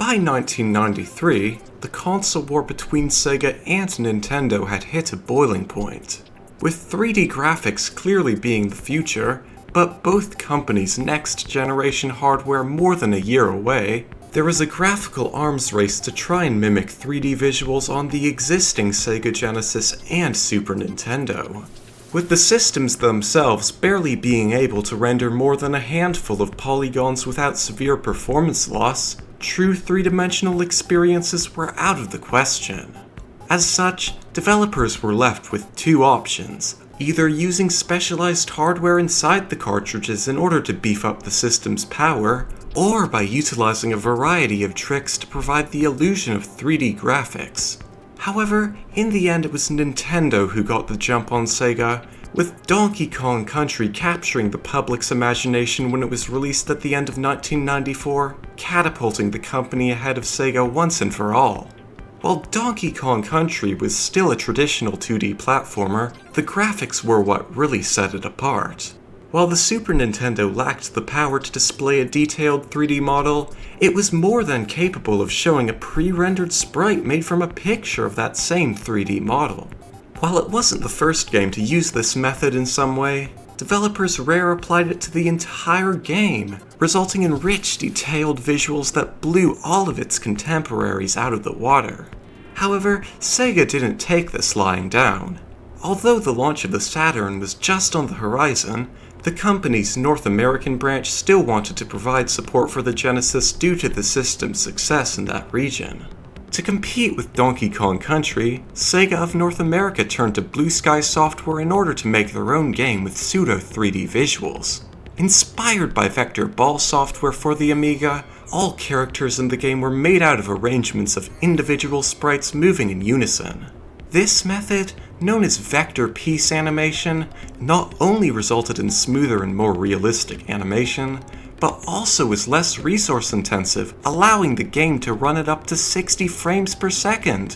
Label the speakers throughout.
Speaker 1: By 1993, the console war between Sega and Nintendo had hit a boiling point, with 3D graphics clearly being the future, but both companies' next-generation hardware more than a year away. There was a graphical arms race to try and mimic 3D visuals on the existing Sega Genesis and Super Nintendo, with the systems themselves barely being able to render more than a handful of polygons without severe performance loss. True three-dimensional experiences were out of the question. As such, developers were left with two options, either using specialized hardware inside the cartridges in order to beef up the system's power, or by utilizing a variety of tricks to provide the illusion of 3D graphics. However, in the end it was Nintendo who got the jump on Sega, with Donkey Kong Country capturing the public's imagination when it was released at the end of 1994, catapulting the company ahead of Sega once and for all. While Donkey Kong Country was still a traditional 2D platformer, the graphics were what really set it apart. While the Super Nintendo lacked the power to display a detailed 3D model, it was more than capable of showing a pre-rendered sprite made from a picture of that same 3D model. While it wasn't the first game to use this method in some way, developers Rare applied it to the entire game, resulting in rich, detailed visuals that blew all of its contemporaries out of the water. However, Sega didn't take this lying down. Although the launch of the Saturn was just on the horizon, the company's North American branch still wanted to provide support for the Genesis due to the system's success in that region. To compete with Donkey Kong Country, Sega of North America turned to Blue Sky Software in order to make their own game with pseudo-3D visuals. Inspired by Vector Ball software for the Amiga, all characters in the game were made out of arrangements of individual sprites moving in unison. This method, known as vector piece animation, not only resulted in smoother and more realistic animation, but also was less resource intensive, allowing the game to run at up to 60 frames per second.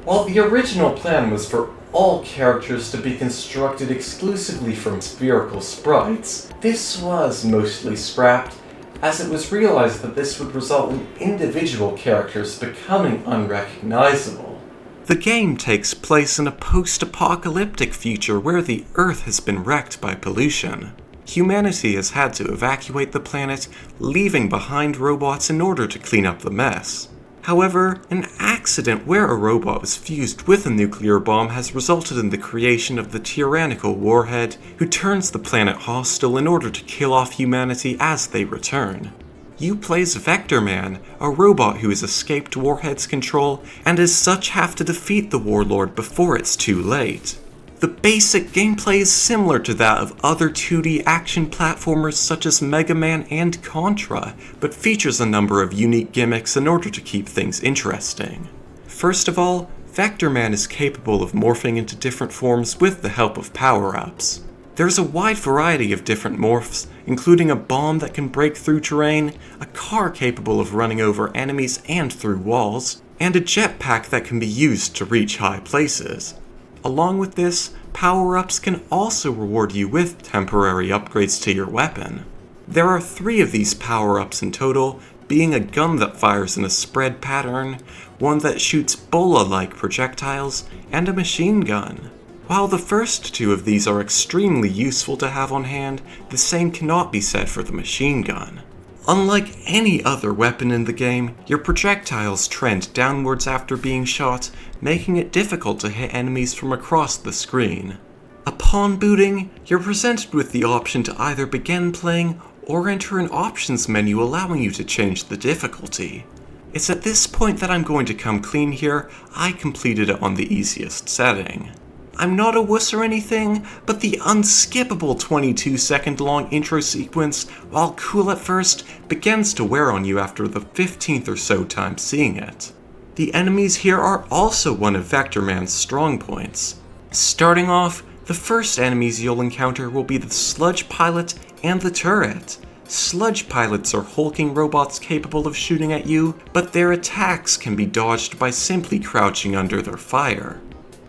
Speaker 1: While the original plan was for all characters to be constructed exclusively from spherical sprites, this was mostly scrapped, as it was realized that this would result in individual characters becoming unrecognizable. The game takes place in a post-apocalyptic future where the Earth has been wrecked by pollution. Humanity has had to evacuate the planet, leaving behind robots in order to clean up the mess. However, an accident where a robot was fused with a nuclear bomb has resulted in the creation of the tyrannical warhead, who turns the planet hostile in order to kill off humanity as they return. You play as Vectorman, a robot who has escaped Warhead's control, and as such have to defeat the Warlord before it's too late. The basic gameplay is similar to that of other 2D action platformers such as Mega Man and Contra, but features a number of unique gimmicks in order to keep things interesting. First of all, Vectorman is capable of morphing into different forms with the help of power-ups. There's a wide variety of different morphs, including a bomb that can break through terrain, a car capable of running over enemies and through walls, and a jetpack that can be used to reach high places. Along with this, power-ups can also reward you with temporary upgrades to your weapon. There are 3 of these power-ups in total, being a gun that fires in a spread pattern, one that shoots bola-like projectiles, and a machine gun. While the first 2 of these are extremely useful to have on hand, the same cannot be said for the machine gun. Unlike any other weapon in the game, your projectiles trend downwards after being shot, making it difficult to hit enemies from across the screen. Upon booting, you're presented with the option to either begin playing or enter an options menu allowing you to change the difficulty. It's at this point that I'm going to come clean here. I completed it on the easiest setting. I'm not a wuss or anything, but the unskippable 22-second long intro sequence, while cool at first, begins to wear on you after the 15th or so time seeing it. The enemies here are also one of Vectorman's strong points. Starting off, the first enemies you'll encounter will be the Sludge Pilot and the Turret. Sludge Pilots are hulking robots capable of shooting at you, but their attacks can be dodged by simply crouching under their fire.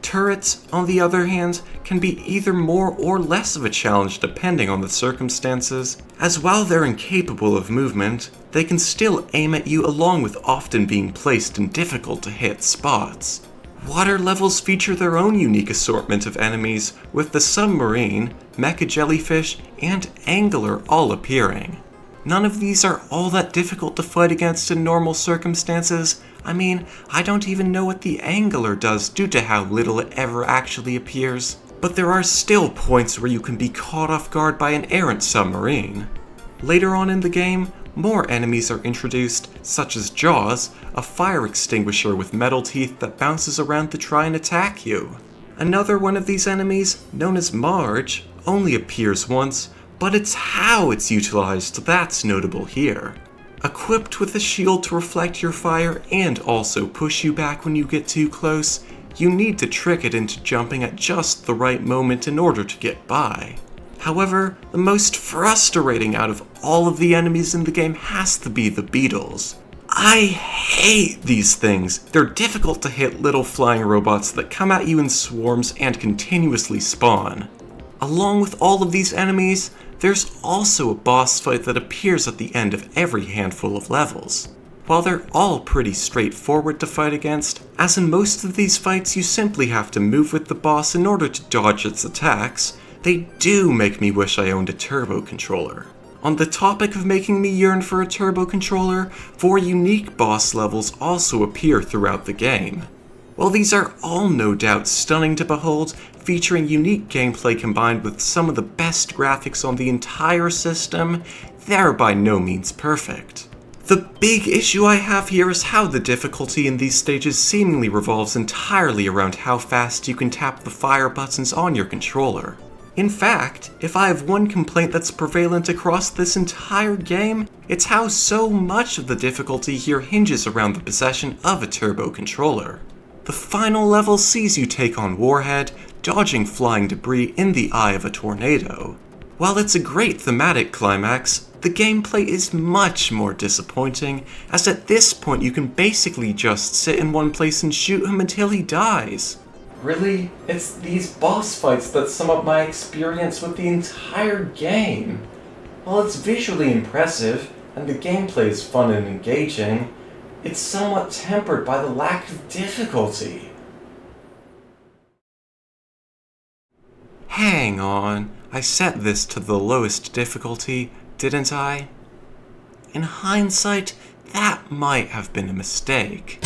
Speaker 1: Turrets, on the other hand, can be either more or less of a challenge depending on the circumstances, as while they're incapable of movement, they can still aim at you along with often being placed in difficult to hit spots. Water levels feature their own unique assortment of enemies, with the submarine, mecha jellyfish, and angler all appearing. None of these are all that difficult to fight against in normal circumstances. I mean, I don't even know what the angler does due to how little it ever actually appears. But there are still points where you can be caught off guard by an errant submarine. Later on in the game, more enemies are introduced, such as Jaws, a fire extinguisher with metal teeth that bounces around to try and attack you. Another one of these enemies, known as Marge, only appears once, but it's how it's utilized that's notable here. Equipped with a shield to reflect your fire and also push you back when you get too close, you need to trick it into jumping at just the right moment in order to get by. However, the most frustrating out of all of the enemies in the game has to be the beetles. I hate these things. They're difficult to hit little flying robots that come at you in swarms and continuously spawn. Along with all of these enemies, there's also a boss fight that appears at the end of every handful of levels. While they're all pretty straightforward to fight against, as in most of these fights you simply have to move with the boss in order to dodge its attacks, they do make me wish I owned a turbo controller. On the topic of making me yearn for a turbo controller, 4 unique boss levels also appear throughout the game. While these are all no doubt stunning to behold, featuring unique gameplay combined with some of the best graphics on the entire system, they're by no means perfect. The big issue I have here is how the difficulty in these stages seemingly revolves entirely around how fast you can tap the fire buttons on your controller. In fact, if I have one complaint that's prevalent across this entire game, it's how so much of the difficulty here hinges around the possession of a turbo controller. The final level sees you take on Warhead, dodging flying debris in the eye of a tornado. While it's a great thematic climax, the gameplay is much more disappointing, as at this point you can basically just sit in one place and shoot him until he dies. Really? It's these boss fights that sum up my experience with the entire game. While it's visually impressive, and the gameplay is fun and engaging, it's somewhat tempered by the lack of difficulty. Hang on, I set this to the lowest difficulty, didn't I? In hindsight, that might have been a mistake.